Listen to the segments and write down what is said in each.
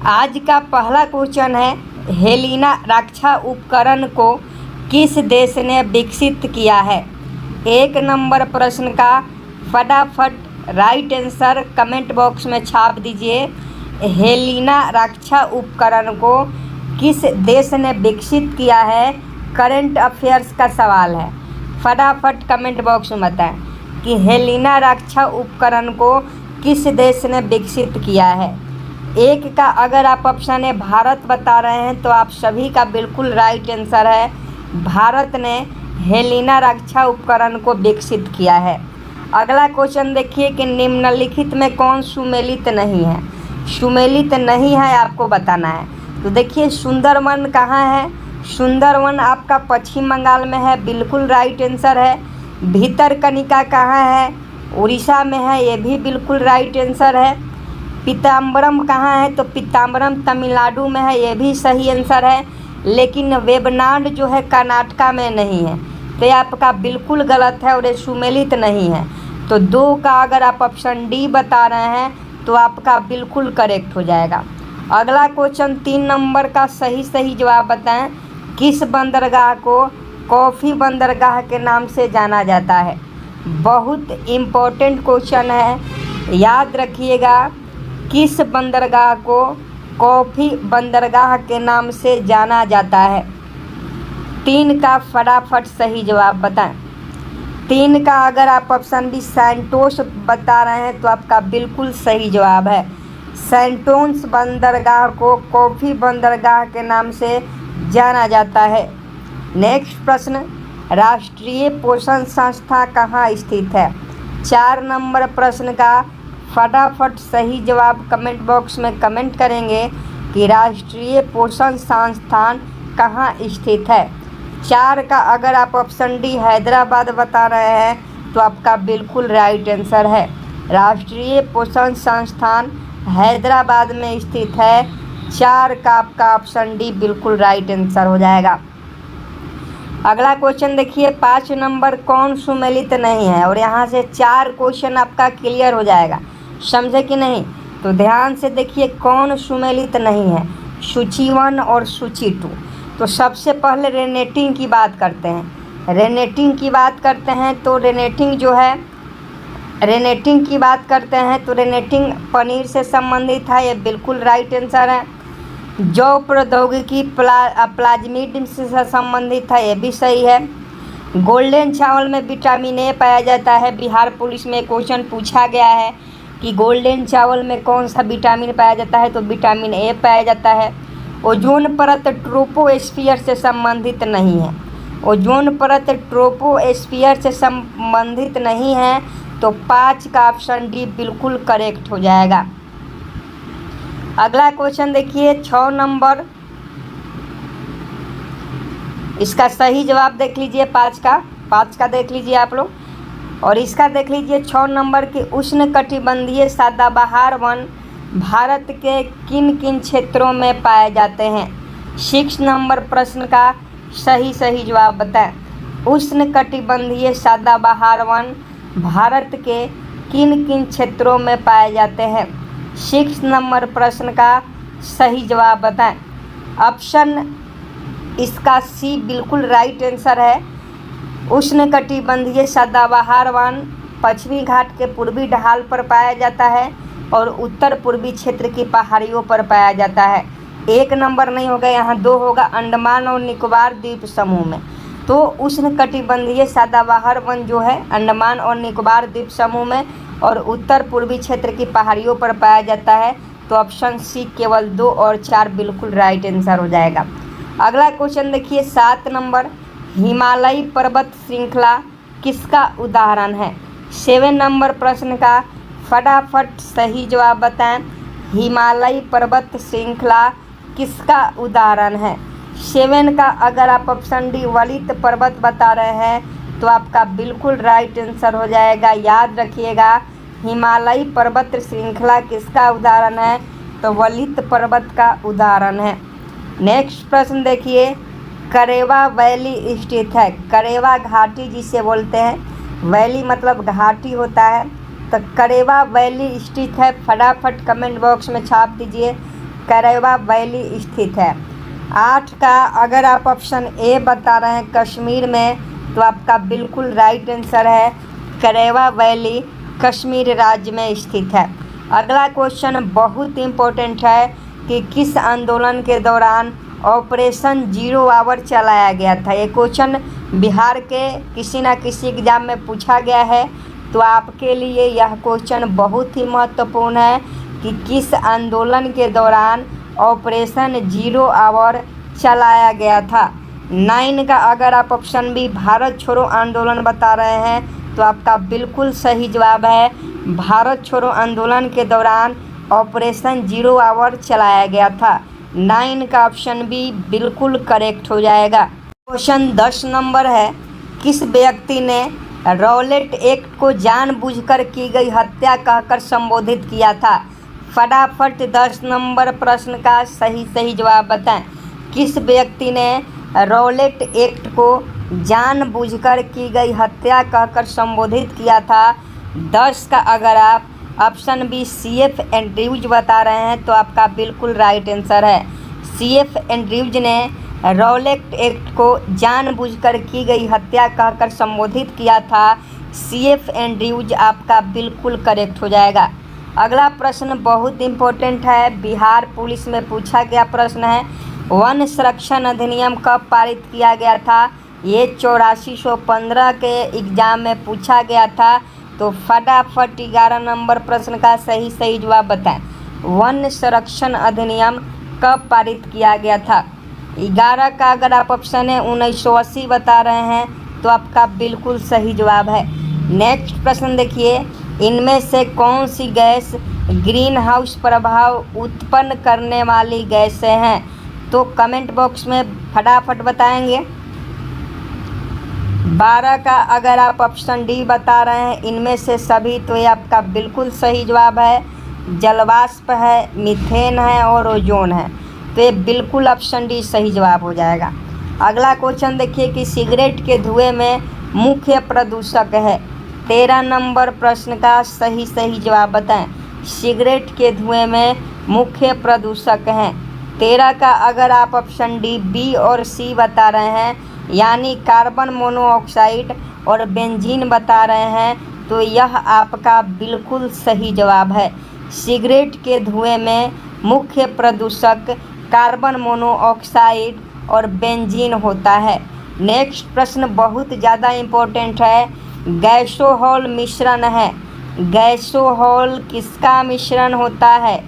आज का पहला क्वेश्चन है, हेलिना रक्षा उपकरण को किस देश ने विकसित किया है। 1 नंबर प्रश्न का फटाफट राइट आंसर कमेंट बॉक्स में छाप दीजिए। हेलिना रक्षा उपकरण को किस देश ने विकसित किया है, करंट अफेयर्स का सवाल है। फटाफट कमेंट बॉक्स में बताएं कि हेलिना रक्षा उपकरण को किस देश ने विकसित किया है। 1 का अगर आप ऑप्शन है भारत बता रहे हैं तो आप सभी का बिल्कुल राइट आंसर है। भारत ने हेलिना रक्षा उपकरण को विकसित किया है। अगला क्वेश्चन देखिए कि निम्नलिखित में कौन सुमेलित नहीं है। सुमेलित नहीं है आपको बताना है। तो देखिए सुंदरवन कहाँ है। सुंदरवन आपका पश्चिम बंगाल में है, बिल्कुल राइट आंसर है। भितरकनिका कहाँ है, उड़ीसा में है, ये भी बिल्कुल राइट आंसर है। पीताम्बरम कहाँ है, तो पीताम्बरम तमिलनाडु में है, ये भी सही आंसर है। लेकिन वेबनाड जो है कर्नाटका में नहीं है, तो ये आपका बिल्कुल गलत है और ये सुमेलित नहीं है। तो 2 का अगर आप ऑप्शन डी बता रहे हैं तो आपका बिल्कुल करेक्ट हो जाएगा। अगला क्वेश्चन 3 नंबर का सही जवाब बताएं। किस बंदरगाह को कॉफ़ी बंदरगाह के नाम से जाना जाता है। बहुत इम्पोर्टेंट क्वेश्चन है, याद रखिएगा। किस बंदरगाह को कॉफ़ी बंदरगाह के नाम से जाना जाता है। 3 का फटाफट सही जवाब बताएं। 3 का अगर आप ऑप्शन बी सैंटोस बता रहे हैं तो आपका बिल्कुल सही जवाब है। सैंटोस बंदरगाह को कॉफ़ी बंदरगाह के नाम से जाना जाता है। नेक्स्ट प्रश्न, राष्ट्रीय पोषण संस्था कहाँ स्थित है। 4 नंबर प्रश्न का फटाफट सही जवाब कमेंट बॉक्स में कमेंट करेंगे कि राष्ट्रीय पोषण संस्थान कहाँ स्थित है। 4 का अगर आप ऑप्शन डी हैदराबाद बता रहे हैं तो आपका बिल्कुल राइट आंसर है। राष्ट्रीय पोषण संस्थान हैदराबाद में स्थित है। 4 का आपका ऑप्शन डी बिल्कुल राइट आंसर हो जाएगा। अगला क्वेश्चन देखिए 5 नंबर कौन सुमेलित नहीं है, और यहाँ से 4 क्वेश्चन आपका क्लियर हो जाएगा। समझे कि नहीं, तो ध्यान से देखिए कौन सुमेलित नहीं है। सूची 1 और सूची 2। तो सबसे पहले रेनेटिंग की बात करते हैं। रेनेटिंग की बात करते हैं तो रेनेटिंग जो है, रेनेटिंग की बात करते हैं तो रेनेटिंग पनीर से संबंधित है, ये बिल्कुल राइट आंसर है। जौ प्रौद्योगिकी प्लाज्मिड से संबंधित है, ये भी सही है। गोल्डन चावल में विटामिन ए पाया जाता है। बिहार पुलिस में क्वेश्चन पूछा गया है कि गोल्डन चावल में कौन सा विटामिन पाया जाता है, तो विटामिन ए पाया जाता है। ओजोन परत ट्रोपोस्फियर से संबंधित नहीं है। ओजोन परत ट्रोपोस्फियर से संबंधित नहीं है, तो 5 का ऑप्शन डी बिल्कुल करेक्ट हो जाएगा। अगला क्वेश्चन देखिए 6 नंबर, इसका सही जवाब देख लीजिए। 5 का देख लीजिए आप लोग, और इसका देख लीजिए 6 नंबर के उष्णकटिबंधीय सदाबहार वन भारत के किन किन क्षेत्रों में पाए जाते हैं। 6 नंबर प्रश्न का सही जवाब बताएं। उष्णकटिबंधीय सदाबहार वन भारत के किन किन क्षेत्रों में पाए जाते हैं। 6 नंबर प्रश्न का सही जवाब बताएं। ऑप्शन इसका सी बिल्कुल राइट आंसर है। उष्णकटिबंधीय सदाबहार वन पश्चिमी घाट के पूर्वी ढाल पर पाया जाता है और उत्तर पूर्वी क्षेत्र की पहाड़ियों पर पाया जाता है। 1 नंबर नहीं होगा, यहाँ 2 होगा। अंडमान और निकोबार द्वीप समूह में। तो उष्णकटिबंधीय सदाबहार वन जो है अंडमान और निकोबार द्वीप समूह में और उत्तर पूर्वी क्षेत्र की पहाड़ियों पर पाया जाता है। तो ऑप्शन सी केवल 2 और 4 बिल्कुल राइट आंसर हो जाएगा। अगला क्वेश्चन देखिए 7 नंबर, हिमालयी पर्वत श्रृंखला किसका उदाहरण है। 7 नंबर प्रश्न का फटाफट सही जवाब बताएं। हिमालयी पर्वत श्रृंखला किसका उदाहरण है। 7 का अगर आप ऑप्शन डी वलित पर्वत बता रहे हैं तो आपका बिल्कुल राइट आंसर हो जाएगा। याद रखिएगा हिमालयी पर्वत श्रृंखला किसका उदाहरण है, तो वलित पर्वत का उदाहरण है। नेक्स्ट प्रश्न देखिए, करेवा वैली स्थित है। करेवा घाटी जिसे बोलते हैं, वैली मतलब घाटी होता है, तो करेवा वैली स्थित है। फटाफट कमेंट बॉक्स में छाप दीजिए करैवा वैली स्थित है। 8 का अगर आप ऑप्शन ए बता रहे हैं कश्मीर में, तो आपका बिल्कुल राइट आंसर है करैवा वैली कश्मीर राज्य में स्थित है। अगला क्वेश्चन बहुत इम्पोर्टेंट है कि किस आंदोलन के दौरान ऑपरेशन 0 आवर चलाया गया था। ये क्वेश्चन बिहार के किसी न किसी एग्जाम में पूछा गया है, तो आपके लिए यह क्वेश्चन बहुत ही महत्वपूर्ण है कि किस आंदोलन के दौरान ऑपरेशन 0 आवर चलाया गया था। 9 का अगर आप ऑप्शन बी भारत छोड़ो आंदोलन बता रहे हैं, तो आपका बिल्कुल सही जवाब है भारत छोड़ो आंदोलन के दौरान ऑपरेशन 0 आवर चलाया गया था। 9 का ऑप्शन बी बिल्कुल करेक्ट हो जाएगा। क्वेश्चन 10 नंबर है, किस व्यक्ति ने रॉलेट एक्ट को जानबूझकर की गई हत्या कहकर संबोधित किया था। फटाफट 10 नंबर प्रश्न का सही जवाब बताएं। किस व्यक्ति ने रॉलेट एक्ट को जानबूझकर की गई हत्या कहकर संबोधित किया था। 10 का अगर आप ऑप्शन बी CF एंड्रयूज बता रहे हैं, तो आपका बिल्कुल राइट आंसर है CF एंड्रयूज ने रॉलेट एक्ट को जानबूझकर की गई हत्या कहकर संबोधित किया था। CF एंड्रयूज आपका बिल्कुल करेक्ट हो जाएगा। अगला प्रश्न बहुत इम्पोर्टेंट है, बिहार पुलिस में पूछा गया प्रश्न है, वन संरक्षण अधिनियम कब पारित किया गया था। ये 8415 के एग्जाम में पूछा गया था, तो फटाफट 11 नंबर प्रश्न का सही जवाब बताएं। वन संरक्षण अधिनियम कब पारित किया गया था। 11 का अगर आप ऑप्शन है 1980 बता रहे हैं, तो आपका बिल्कुल सही जवाब है। नेक्स्ट प्रश्न देखिए, इनमें से कौन सी गैस ग्रीन हाउस प्रभाव उत्पन्न करने वाली गैसें हैं, तो कमेंट बॉक्स में फटाफट बताएंगे। 12 का अगर आप ऑप्शन डी बता रहे हैं इनमें से सभी, तो ये आपका बिल्कुल सही जवाब है। जलवाष्प है, मीथेन है और ओजोन है, तो ये बिल्कुल ऑप्शन डी सही जवाब हो जाएगा। अगला क्वेश्चन देखिए कि सिगरेट के धुएं में मुख्य प्रदूषक है। 13 नंबर प्रश्न का सही जवाब बताएं। सिगरेट के धुएं में मुख्य प्रदूषक हैं। 13 का अगर आप ऑप्शन डी बी और सी बता रहे हैं, यानी कार्बन मोनोऑक्साइड और बेंजीन बता रहे हैं, तो यह आपका बिल्कुल सही जवाब है। सिगरेट के धुएं में मुख्य प्रदूषक कार्बन मोनोऑक्साइड और बेंजीन होता है। नेक्स्ट प्रश्न बहुत ज़्यादा इम्पोर्टेंट है, गैसोहॉल मिश्रण है। गैसोहॉल किसका मिश्रण होता है।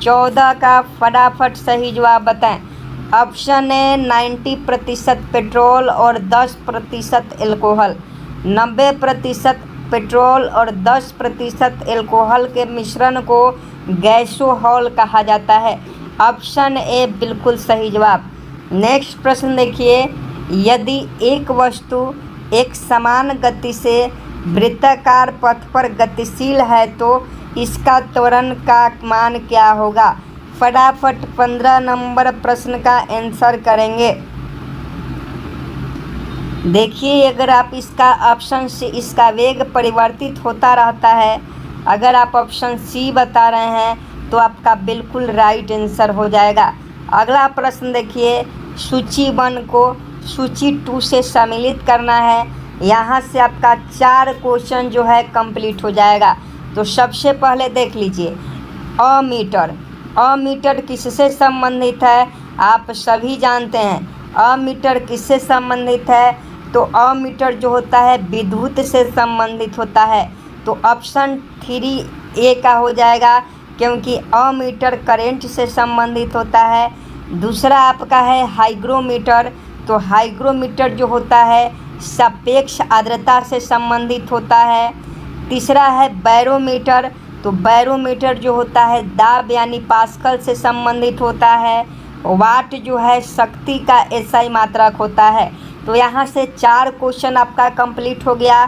14 का फटाफट सही जवाब बताएं। ऑप्शन ए 90% पेट्रोल और 10% एल्कोहल। 90% पेट्रोल और 10% एल्कोहल के मिश्रण को गैसोहॉल कहा जाता है। ऑप्शन ए बिल्कुल सही जवाब। नेक्स्ट प्रश्न देखिए, यदि एक वस्तु एक समान गति से वृत्ताकार पथ पर गतिशील है, तो इसका त्वरण का मान क्या होगा। फटाफट 15 नंबर प्रश्न का आंसर करेंगे। देखिए, अगर आप इसका ऑप्शन से इसका वेग परिवर्तित होता रहता है। अगर आप ऑप्शन सी बता रहे हैं, तो आपका बिल्कुल राइट आंसर हो जाएगा। अगला प्रश्न देखिए, सूची 1 को सूची 2 से सम्मिलित करना है। यहाँ से आपका 4 क्वेश्चन जो है कंप्लीट हो जाएगा। तो सबसे पहले देख लीजिए, अमीटर। अमीटर किससे संबंधित है, आप सभी जानते हैं। अमीटर किससे संबंधित है, तो अमीटर जो होता है विद्युत से संबंधित होता है। तो ऑप्शन 3 ए का हो जाएगा, क्योंकि अमीटर करंट से संबंधित होता है। दूसरा आपका है हाइग्रोमीटर। तो हाइग्रोमीटर जो होता है सापेक्ष आर्द्रता से संबंधित होता है। तीसरा है बैरोमीटर। तो बैरोमीटर जो होता है दाब यानी पास्कल से संबंधित होता है। वाट जो है शक्ति का एसआई मात्रक होता है। तो यहाँ से 4 क्वेश्चन आपका कंप्लीट हो गया।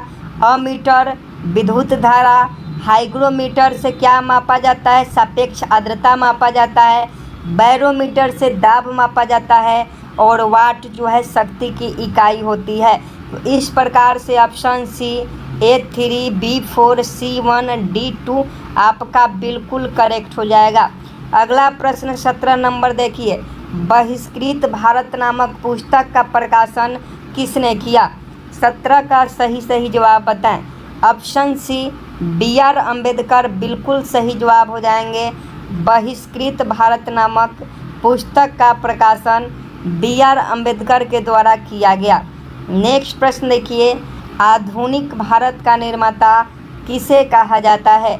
अमीटर विद्युत धारा, हाइग्रोमीटर से क्या मापा जाता है, सापेक्ष आर्द्रता मापा जाता है। बैरोमीटर से दाब मापा जाता है और वाट जो है शक्ति की इकाई होती है। तो इस प्रकार से option C A3, B4, C1, D2 आपका बिल्कुल करेक्ट हो जाएगा। अगला प्रश्न 17 नंबर देखिए, बहिष्कृत भारत नामक पुस्तक का प्रकाशन किसने किया? 17 का सही जवाब बताएं। ऑप्शन सी BR अम्बेडकर बिल्कुल सही जवाब हो जाएंगे। बहिष्कृत भारत नामक पुस्तक का प्रकाशन BR अम्बेडकर के द्वारा किया गया। नेक्स्ट प्रश्न देखिए, आधुनिक भारत का निर्माता किसे कहा जाता है?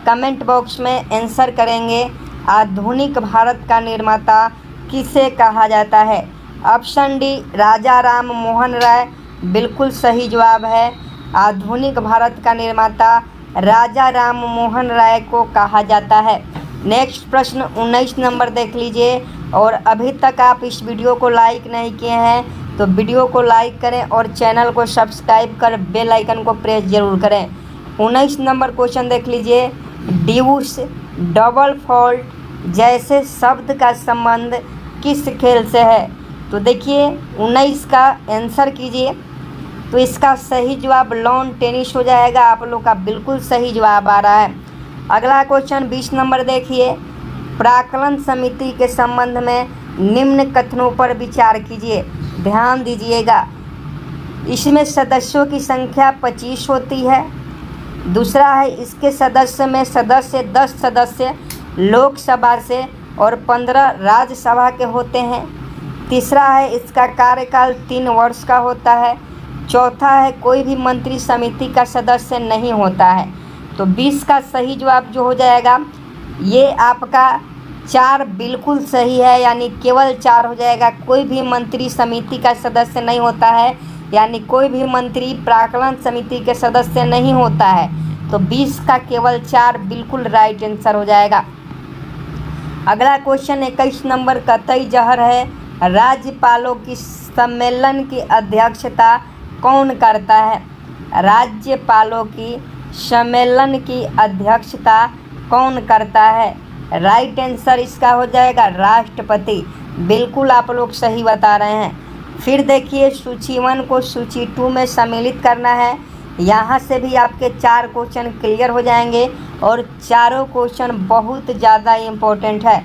कमेंट बॉक्स में आंसर करेंगे, आधुनिक भारत का निर्माता किसे कहा जाता है? ऑप्शन डी राजा राम मोहन राय बिल्कुल सही जवाब है। आधुनिक भारत का निर्माता राजा राम मोहन राय को कहा जाता है। नेक्स्ट प्रश्न 19 नंबर देख लीजिए, और अभी तक आप इस वीडियो को लाइक नहीं किए हैं तो वीडियो को लाइक करें और चैनल को सब्सक्राइब कर बेल आइकन को प्रेस जरूर करें। 19 नंबर क्वेश्चन देख लीजिए, ड्यूस, डबल फॉल्ट जैसे शब्द का संबंध किस खेल से है? तो देखिए 19 का आंसर कीजिए, तो इसका सही जवाब लॉन टेनिस हो जाएगा। आप लोग का बिल्कुल सही जवाब आ रहा है। अगला क्वेश्चन 20 नंबर देखिए, प्राक्कलन समिति के संबंध में निम्न कथनों पर विचार कीजिए। ध्यान दीजिएगा, इसमें सदस्यों की संख्या 25 होती है। दूसरा है, इसके सदस्य में 10 सदस्य लोकसभा से और 15 राज्यसभा के होते हैं। तीसरा है, इसका कार्यकाल 3 वर्ष का होता है। चौथा है, कोई भी मंत्री समिति का सदस्य नहीं होता है। तो 20 का सही जवाब जो हो जाएगा, ये आपका 4 बिल्कुल सही है, यानी केवल 4 हो जाएगा। कोई भी मंत्री समिति का सदस्य नहीं होता है, यानी कोई भी मंत्री प्राक्कलन समिति के सदस्य नहीं होता है। तो 20 का केवल 4 बिल्कुल राइट आंसर हो जाएगा। अगला क्वेश्चन 21 नंबर, कतई जहर है, राज्यपालों की सम्मेलन की अध्यक्षता कौन करता है? राज्यपालों की सम्मेलन की अध्यक्षता कौन करता है? राइट आंसर इसका हो जाएगा राष्ट्रपति। बिल्कुल आप लोग सही बता रहे हैं। फिर देखिए, सूची 1 को सूची 2 में सम्मिलित करना है। यहाँ से भी आपके 4 क्वेश्चन क्लियर हो जाएंगे और चारों क्वेश्चन बहुत ज़्यादा इम्पोर्टेंट है।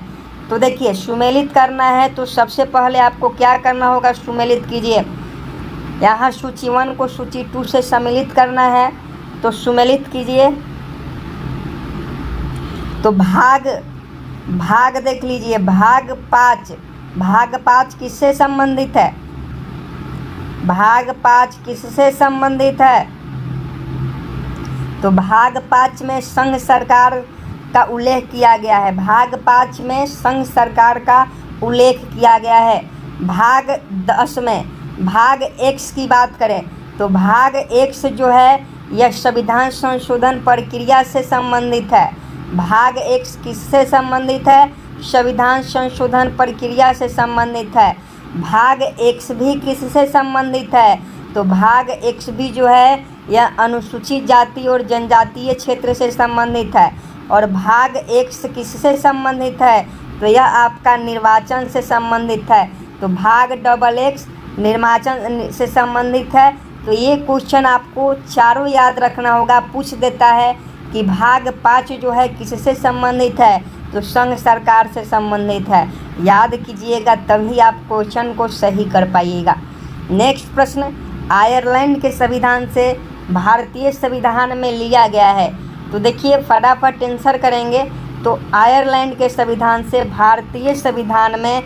तो देखिए, सुमेलित करना है तो सबसे पहले आपको क्या करना होगा, सुमेलित कीजिए। यहाँ सूची 1 को सूची 2 से सम्मिलित करना है, तो सुमेलित कीजिए। तो भाग देख लीजिए, भाग 5 किससे संबंधित है? भाग 5 किससे संबंधित है? तो भाग 5 में संघ सरकार का उल्लेख किया गया है। भाग 5 में संघ सरकार का उल्लेख किया गया है। भाग 10 में भाग X की बात करें तो भाग X जो है यह संविधान संशोधन प्रक्रिया से संबंधित है। भाग X किससे संबंधित है? संविधान संशोधन प्रक्रिया से संबंधित है। भाग X भी किससे संबंधित है? तो भाग X भी जो है यह अनुसूचित जाति और जनजातीय क्षेत्र से संबंधित है। और भाग X किससे संबंधित है? तो यह आपका निर्वाचन से संबंधित है। तो भाग XX निर्वाचन से संबंधित है। तो ये क्वेश्चन आपको चारों याद रखना होगा। पूछ देता है कि भाग 5 जो है किससे संबंधित है? तो संघ सरकार से संबंधित है। याद कीजिएगा, तभी आप क्वेश्चन को सही कर पाइएगा। नेक्स्ट प्रश्न, आयरलैंड के संविधान से भारतीय संविधान में लिया गया है। तो देखिए फटाफट आंसर करेंगे। तो आयरलैंड के संविधान से भारतीय संविधान में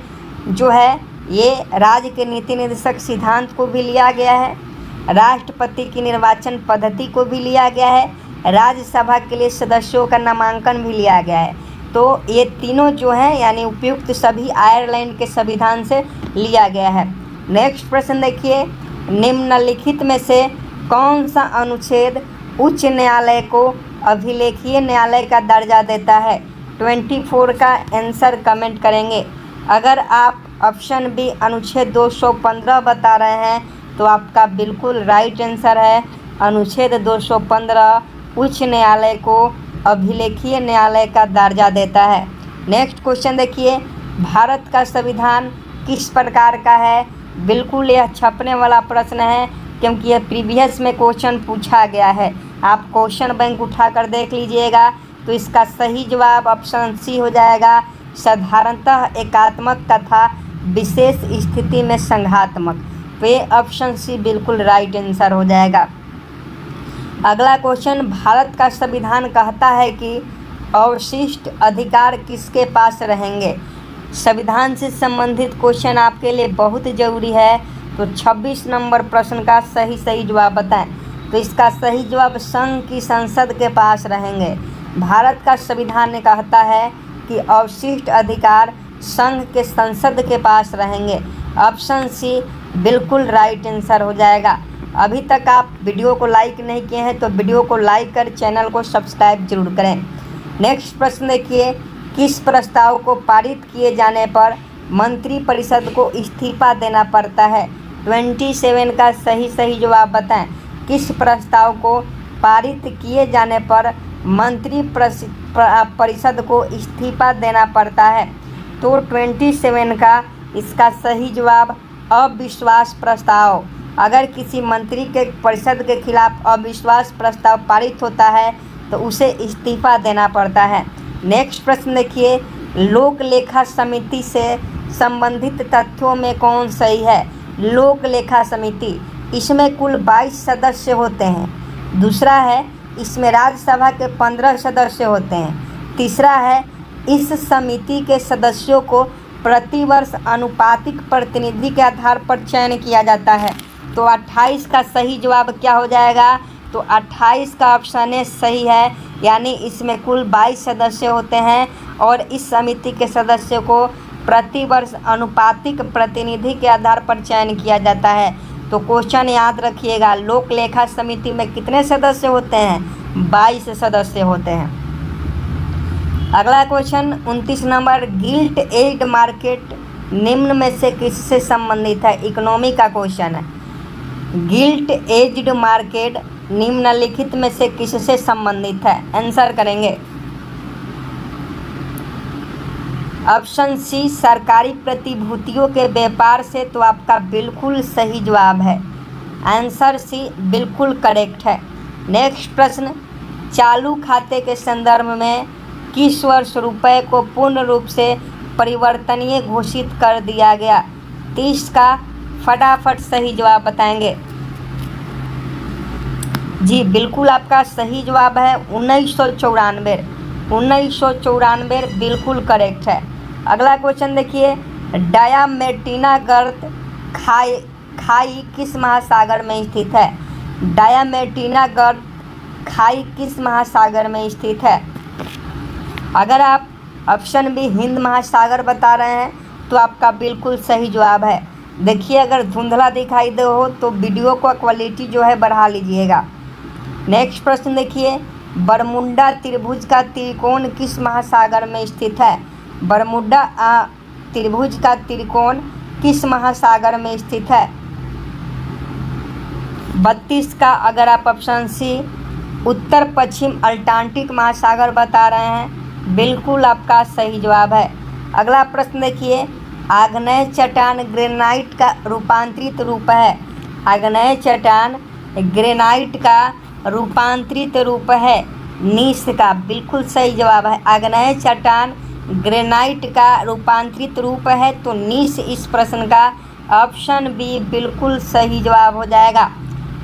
जो है ये राज्य के नीति निर्देशक सिद्धांत को भी लिया गया है, राष्ट्रपति की निर्वाचन पद्धति को भी लिया गया है, राज्यसभा के लिए सदस्यों का नामांकन भी लिया गया है। तो ये तीनों जो हैं यानी उपयुक्त सभी आयरलैंड के संविधान से लिया गया है। नेक्स्ट प्रश्न देखिए, निम्नलिखित में से कौन सा अनुच्छेद उच्च न्यायालय को अभिलेखीय न्यायालय का दर्जा देता है? 24 का आंसर कमेंट करेंगे। अगर आप ऑप्शन बी अनुच्छेद 215 बता रहे हैं तो आपका बिल्कुल राइट आंसर है। अनुच्छेद 215 उच्च न्यायालय को अभिलेखीय न्यायालय का दर्जा देता है। नेक्स्ट क्वेश्चन देखिए, भारत का संविधान किस प्रकार का है? बिल्कुल यह छपने वाला प्रश्न है क्योंकि यह प्रीवियस में क्वेश्चन पूछा गया है। आप क्वेश्चन बैंक उठाकर देख लीजिएगा। तो इसका सही जवाब ऑप्शन सी हो जाएगा। साधारणतः एकात्मक तथा विशेष स्थिति में संघात्मक। तो ये ऑप्शन सी बिल्कुल राइट आंसर हो जाएगा। अगला क्वेश्चन, भारत का संविधान कहता है कि अवशिष्ट अधिकार किसके पास रहेंगे। संविधान से संबंधित क्वेश्चन आपके लिए बहुत ज़रूरी है, तो 26 नंबर प्रश्न का सही जवाब बताएं। तो इसका सही जवाब संघ की संसद के पास रहेंगे। भारत का संविधान कहता है कि अवशिष्ट अधिकार संघ के संसद के पास रहेंगे। ऑप्शन सी बिल्कुल राइट आंसर हो जाएगा। अभी तक आप वीडियो को लाइक नहीं किए हैं तो वीडियो को लाइक कर चैनल को सब्सक्राइब जरूर करें। नेक्स्ट प्रश्न देखिए, किस प्रस्ताव को पारित किए जाने पर मंत्रिपरिषद को इस्तीफा देना पड़ता है। 27 का सही जवाब बताएं। किस प्रस्ताव को पारित किए जाने पर मंत्रिपरिषद को इस्तीफा देना पड़ता है। तो 27 का इसका सही जवाब अविश्वास प्रस्ताव। अगर किसी मंत्री के परिषद के खिलाफ अविश्वास प्रस्ताव पारित होता है तो उसे इस्तीफा देना पड़ता है। नेक्स्ट प्रश्न देखिए, लोक लेखा समिति से संबंधित तथ्यों में कौन सही है। लोक लेखा समिति, इसमें कुल 22 सदस्य होते हैं। दूसरा है, इसमें राज्यसभा के 15 सदस्य होते हैं। तीसरा है, इस समिति के सदस्यों को प्रतिवर्ष आनुपातिक प्रतिनिधि के आधार पर चयन किया जाता है। तो 28 का सही जवाब क्या हो जाएगा। तो 28 का ऑप्शन ए सही है, यानी इसमें कुल 22 सदस्य होते हैं और इस समिति के सदस्यों को प्रतिवर्ष आनुपातिक प्रतिनिधि के आधार पर चयन किया जाता है। तो क्वेश्चन याद रखिएगा, लोक लेखा समिति में कितने सदस्य होते हैं। 22 सदस्य होते हैं। अगला question 29 number, gilt edge market निम्न में से किससे संबंधित है। इकोनॉमी का क्वेश्चन है। गिल्ट एज्ड मार्केट निम्नलिखित में से किससे संबंधित है। आंसर करेंगे। ऑप्शन सी सरकारी प्रतिभूतियों के व्यापार से। तो आपका बिल्कुल सही जवाब है। आंसर सी बिल्कुल करेक्ट है। नेक्स्ट प्रश्न, चालू खाते के संदर्भ में किस वर्ष रुपए को पूर्ण रूप से परिवर्तनीय घोषित कर दिया गया। 30 का फटाफट सही जवाब बताएंगे। जी बिल्कुल आपका सही जवाब है 1994। 1994 बिल्कुल करेक्ट है। अगला क्वेश्चन देखिए, डायामेटिना गर्त खाई किस महासागर में स्थित है। डायामेटिना गर्त खाई किस महासागर में स्थित है। अगर आप ऑप्शन बी हिंद महासागर बता रहे हैं तो आपका बिल्कुल सही जवाब है। देखिए, अगर धुंधला दिखाई दे हो तो वीडियो का क्वालिटी जो है बढ़ा लीजिएगा। नेक्स्ट प्रश्न देखिए, बरमुंडा त्रिभुज का त्रिकोण किस महासागर में स्थित है। बरमुंडा त्रिभुज का त्रिकोण किस महासागर में स्थित है। 32 का अगर आप ऑप्शन सी उत्तर पश्चिम अटलांटिक महासागर बता रहे हैं, बिल्कुल आपका सही जवाब है। अगला प्रश्न देखिए, आग्नेय चट्टान ग्रेनाइट का रूपांतरित रूप है। आग्नेय चट्टान ग्रेनाइट का रूपांतरित रूप है नीस का। बिल्कुल सही जवाब है। आग्नेय चट्टान ग्रेनाइट का रूपांतरित रूप है तो नीस इस प्रश्न का ऑप्शन बी बिल्कुल सही जवाब हो जाएगा।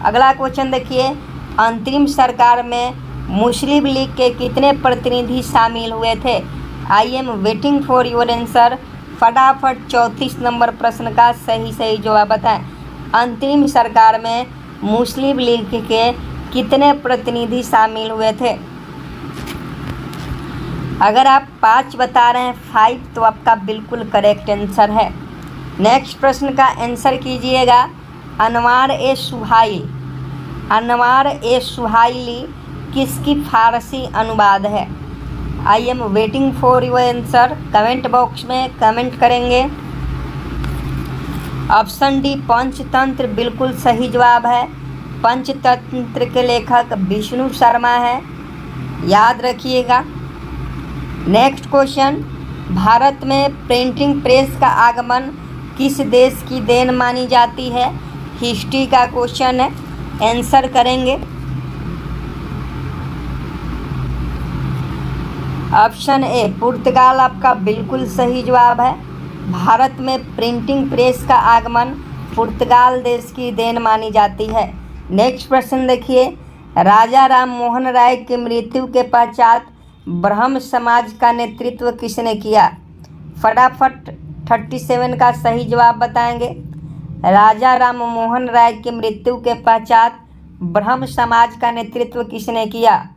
अगला क्वेश्चन देखिए, अंतरिम सरकार में मुस्लिम लीग के कितने प्रतिनिधि शामिल हुए थे। I am waiting for your answer. फटाफट 34 नंबर प्रश्न का सही जवाब बताएं। अंतरिम सरकार में मुस्लिम लीग के कितने प्रतिनिधि शामिल हुए थे। अगर आप 5 बता रहे हैं 5 तो आपका बिल्कुल करेक्ट आंसर है। नेक्स्ट प्रश्न का आंसर कीजिएगा, अनवार ए सुहाइल। अनवार ए सुहाइली किसकी फारसी अनुवाद है। I am waiting for your answer. Comment box में कमेंट करेंगे। ऑप्शन डी पंचतंत्र बिल्कुल सही जवाब है। पंचतंत्र के लेखक विष्णु शर्मा है, याद रखिएगा। नेक्स्ट क्वेश्चन, भारत में प्रिंटिंग प्रेस का आगमन किस देश की देन मानी जाती है। हिस्ट्री का क्वेश्चन है, आंसर करेंगे। ऑप्शन ए पुर्तगाल आपका बिल्कुल सही जवाब है। भारत में प्रिंटिंग प्रेस का आगमन पुर्तगाल देश की देन मानी जाती है। नेक्स्ट प्रश्न देखिए, राजा राम मोहन राय की मृत्यु के पश्चात ब्रह्म समाज का नेतृत्व किसने किया? फटाफट 37 का सही जवाब बताएंगे। राजा राम मोहन राय की मृत्यु के पश्चात ब्रह्म समाज का नेतृत्व किसने किया?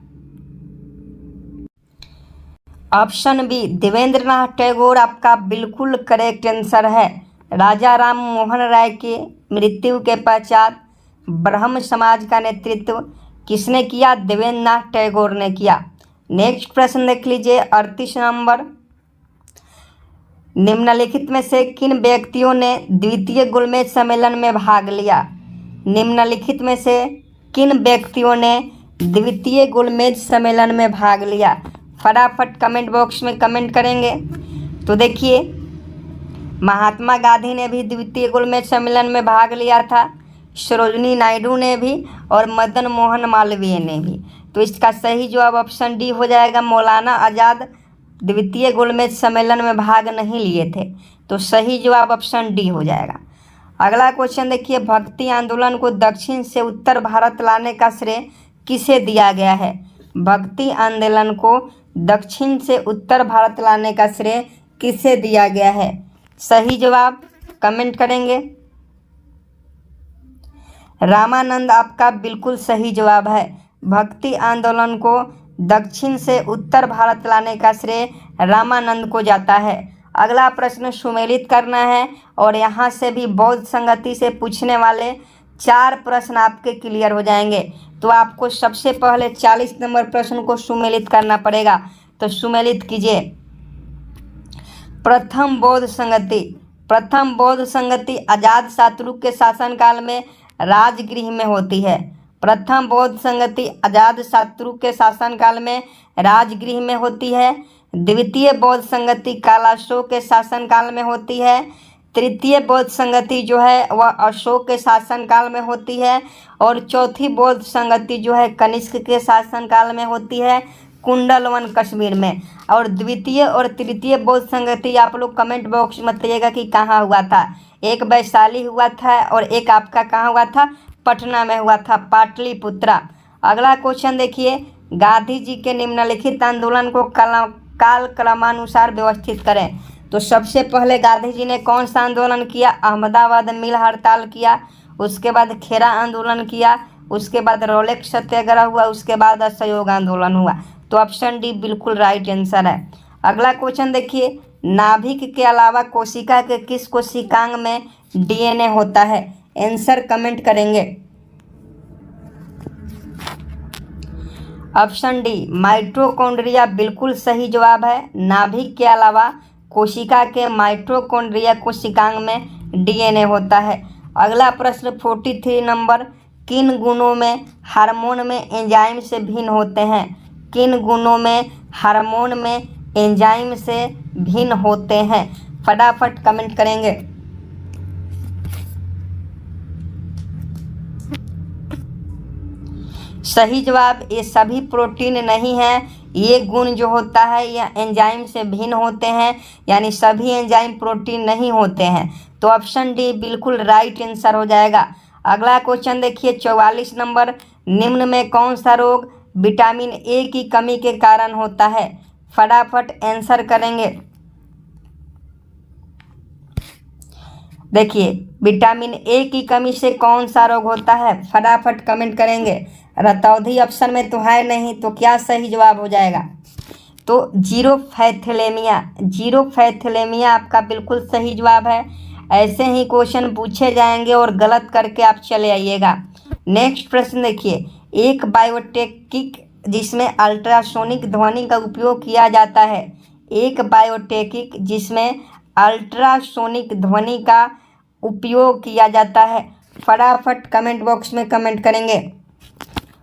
ऑप्शन बी देवेंद्रनाथ टैगोर आपका बिल्कुल करेक्ट आंसर है। राजा राम मोहन राय की मृत्यु के पश्चात ब्रह्म समाज का नेतृत्व किसने किया? देवेंद्रनाथ टैगोर ने किया। नेक्स्ट प्रश्न देख लीजिए 38 नंबर, निम्नलिखित में से किन व्यक्तियों ने द्वितीय गोलमेज सम्मेलन में भाग लिया? निम्नलिखित में से किन व्यक्तियों ने द्वितीय गोलमेज सम्मेलन में भाग लिया? फटाफट कमेंट बॉक्स में कमेंट करेंगे। तो देखिए, महात्मा गांधी ने भी द्वितीय गोलमेज सम्मेलन में भाग लिया था, सरोजिनी नायडू ने भी और मदन मोहन मालवीय ने भी। तो इसका सही जवाब ऑप्शन डी हो जाएगा। मौलाना आज़ाद द्वितीय गोलमेज सम्मेलन में भाग नहीं लिए थे, तो सही जवाब ऑप्शन डी हो जाएगा। अगला क्वेश्चन देखिए, भक्ति आंदोलन को दक्षिण से उत्तर भारत लाने का श्रेय किसे दिया गया है? भक्ति आंदोलन को दक्षिण से उत्तर भारत लाने का श्रेय किसे दिया गया है? सही जवाब कमेंट करेंगे। रामानंद आपका बिल्कुल सही जवाब है। भक्ति आंदोलन को दक्षिण से उत्तर भारत लाने का श्रेय रामानंद को जाता है। अगला प्रश्न सुमेलित करना है और यहाँ से भी बौद्ध संगति से पूछने वाले 4 प्रश्न आपके क्लियर हो जाएंगे। तो आपको सबसे पहले 40 नंबर प्रश्न को सुमेलित करना पड़ेगा। तो सुमेलित कीजिए। प्रथम बौद्ध संगति अजातशत्रु के शासनकाल में राजगृह में होती है। प्रथम बौद्ध संगति अजातशत्रु के शासनकाल में राजगृह में होती है। द्वितीय बौद्ध संगति कालाशोक के शासनकाल में होती है। तृतीय बौद्ध संगति जो है वह अशोक के शासनकाल में होती है। और चौथी बौद्ध संगति जो है कनिष्क के शासनकाल में होती है, कुंडलवन कश्मीर में। और द्वितीय और तृतीय बौद्ध संगति आप लोग कमेंट बॉक्स में बताइएगा कि कहाँ हुआ था। एक वैशाली हुआ था और एक आपका कहाँ हुआ था? पटना में हुआ था, पाटलिपुत्रा। अगला क्वेश्चन देखिए, गांधी जी के निम्नलिखित आंदोलन को काल क्रमानुसार व्यवस्थित करें। तो सबसे पहले गांधी जी ने कौन सा आंदोलन किया? अहमदाबाद मिल हड़ताल किया, उसके बाद खेरा आंदोलन किया, उसके बाद रोलेक्स सत्याग्रह हुआ, उसके बाद असहयोग आंदोलन हुआ। तो ऑप्शन डी बिल्कुल राइट आंसर है। अगला क्वेश्चन देखिए, नाभिक के अलावा कोशिका के किस कोशिकांग में डीएनए होता है? आंसर कमेंट करेंगे। ऑप्शन डी माइटोकॉन्ड्रिया बिल्कुल सही जवाब है। नाभिक के अलावा कोशिका के माइटोकॉन्ड्रिया कोशिकांग में डीएनए होता है। अगला प्रश्न 43 नंबर, किन गुणों में हार्मोन में एंजाइम से भिन्न होते हैं? किन गुणों में हार्मोन में एंजाइम से भिन्न होते हैं? फटाफट कमेंट करेंगे। सही जवाब, ये सभी प्रोटीन नहीं है। ये गुण जो होता है यह एंजाइम से भिन्न होते हैं, यानी सभी एंजाइम प्रोटीन नहीं होते हैं। तो ऑप्शन डी बिल्कुल राइट आंसर हो जाएगा। अगला क्वेश्चन देखिए 44 नंबर, निम्न में कौन सा रोग विटामिन ए की कमी के कारण होता है? फटाफट आंसर करेंगे। देखिए, विटामिन ए की कमी से कौन सा रोग होता है? फटाफट कमेंट करेंगे। रतौंधी ऑप्शन में तो है नहीं, तो क्या सही जवाब हो जाएगा? तो जीरोफैथेलेमिया आपका बिल्कुल सही जवाब है। ऐसे ही क्वेश्चन पूछे जाएंगे और गलत करके आप चले आइएगा। नेक्स्ट प्रश्न देखिए, एक बायोटेकिक जिसमें अल्ट्रासोनिक ध्वनि का उपयोग किया जाता है। एक बायोटेकिक जिसमें अल्ट्रासोनिक ध्वनि का उपयोग किया जाता है। फटाफट कमेंट बॉक्स में कमेंट करेंगे।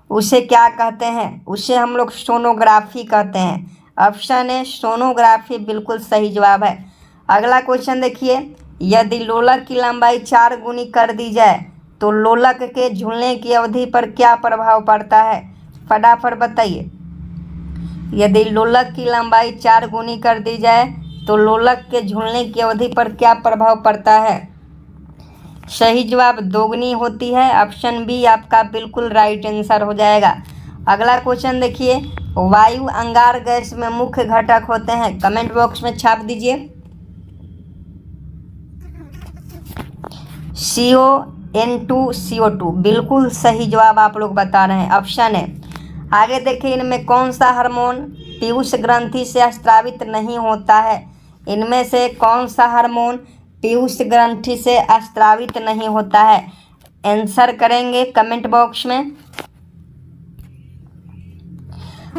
उसे क्या कहते हैं? उसे हम लोग सोनोग्राफी कहते हैं। ऑप्शन ए सोनोग्राफी बिल्कुल सही जवाब है। अगला क्वेश्चन देखिए, यदि लोलक की लंबाई 4 गुनी कर दी जाए तो लोलक के झूलने की अवधि पर क्या प्रभाव पड़ता है? फटाफट बताइए। यदि लोलक की लंबाई 4 गुनी कर दी जाए तो लोलक के झूलने की अवधि पर क्या प्रभाव पड़ता है? सही जवाब 2 गुनी होती है। ऑप्शन बी आपका बिल्कुल राइट आंसर हो जाएगा। अगला क्वेश्चन देखिए, वायु अंगार गैस में मुख्य घटक होते हैं। कमेंट बॉक्स में छाप दीजिए। CO, CO2 बिल्कुल सही जवाब आप लोग बता रहे हैं, ऑप्शन है। आगे देखिए, इनमें कौन सा हार्मोन पीयूष ग्रंथि से स्रावित नहीं होता है? इनमें से कौन सा हार्मोन पीयूष ग्रंथि से स्रावित नहीं होता है? आंसर करेंगे कमेंट बॉक्स में।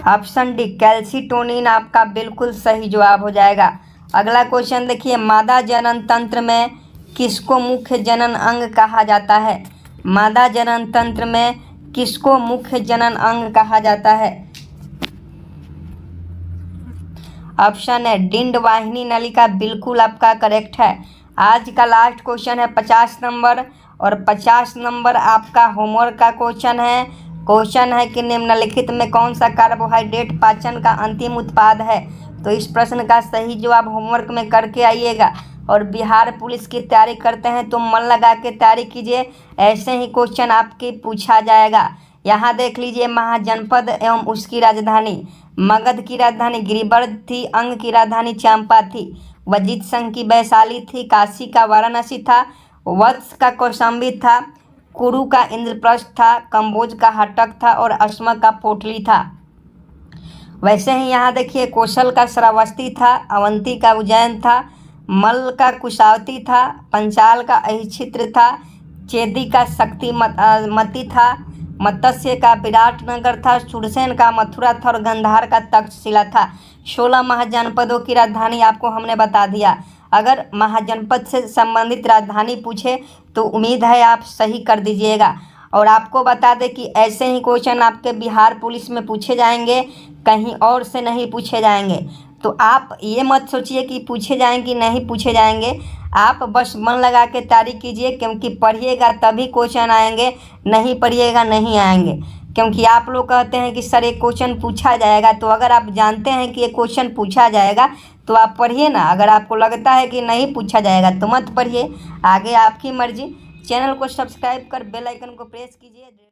ऑप्शन डी कैल्सीटोनिन आपका बिल्कुल सही जवाब हो जाएगा। अगला क्वेश्चन देखिए, मादा जनन तंत्र में किसको मुख्य जनन अंग कहा जाता है? मादा जनन तंत्र में किसको मुख्य जनन अंग कहा जाता है? ऑप्शन है डिंड वाहिनी नलिका बिल्कुल आपका करेक्ट है। आज का लास्ट क्वेश्चन है 50 नंबर, और 50 नंबर आपका होमवर्क का क्वेश्चन है। क्वेश्चन है कि निम्नलिखित में कौन सा कार्बोहाइड्रेट पाचन का अंतिम उत्पाद है? तो इस प्रश्न का सही जवाब होमवर्क में करके आइएगा। और बिहार पुलिस की तैयारी करते हैं तो मन लगा के तैयारी कीजिए, ऐसे ही क्वेश्चन आपके पूछा जाएगा। यहाँ देख लीजिए, महाजनपद एवं उसकी राजधानी। मगध की राजधानी गिरिवर्ध थी, अंग की राजधानी चंपा थी, वजित संघ की वैशाली थी, काशी का वाराणसी था, वत्स का कौशाम्बी था, कुरु का इंद्रप्रस्थ था, कंबोज का हटक था और अस्म का पोटली था। वैसे ही यहाँ देखिए, कौशल का श्रावस्ती था, अवंती का उज्जैन था, मल्ल का कुशावती था, पंचाल का अहिच्छित्र था, चेदी का शक्तिमती था, मत्स्य का विराटनगर था, सुरसेन का मथुरा था और गंधार का तक्षशिला था। 16 महाजनपदों की राजधानी आपको हमने बता दिया। अगर महाजनपद से संबंधित राजधानी पूछे तो उम्मीद है आप सही कर दीजिएगा। और आपको बता दें कि ऐसे ही क्वेश्चन आपके बिहार पुलिस में पूछे जाएंगे, कहीं और से नहीं पूछे जाएंगे। तो आप ये मत सोचिए कि पूछे जाएंगे नहीं पूछे जाएंगे, आप बस मन लगा के तैयारी कीजिए, क्योंकि पढ़िएगा तभी क्वेश्चन आएंगे, नहीं पढ़िएगा नहीं आएंगे। क्योंकि आप लोग कहते हैं कि सर एक क्वेश्चन पूछा जाएगा, तो अगर आप जानते हैं कि ये क्वेश्चन पूछा जाएगा तो आप पढ़िए ना। अगर आपको लगता है कि नहीं पूछा जाएगा तो मत पढ़िए, आगे आपकी मर्जी। चैनल को सब्सक्राइब कर बेल आइकन को प्रेस कीजिए।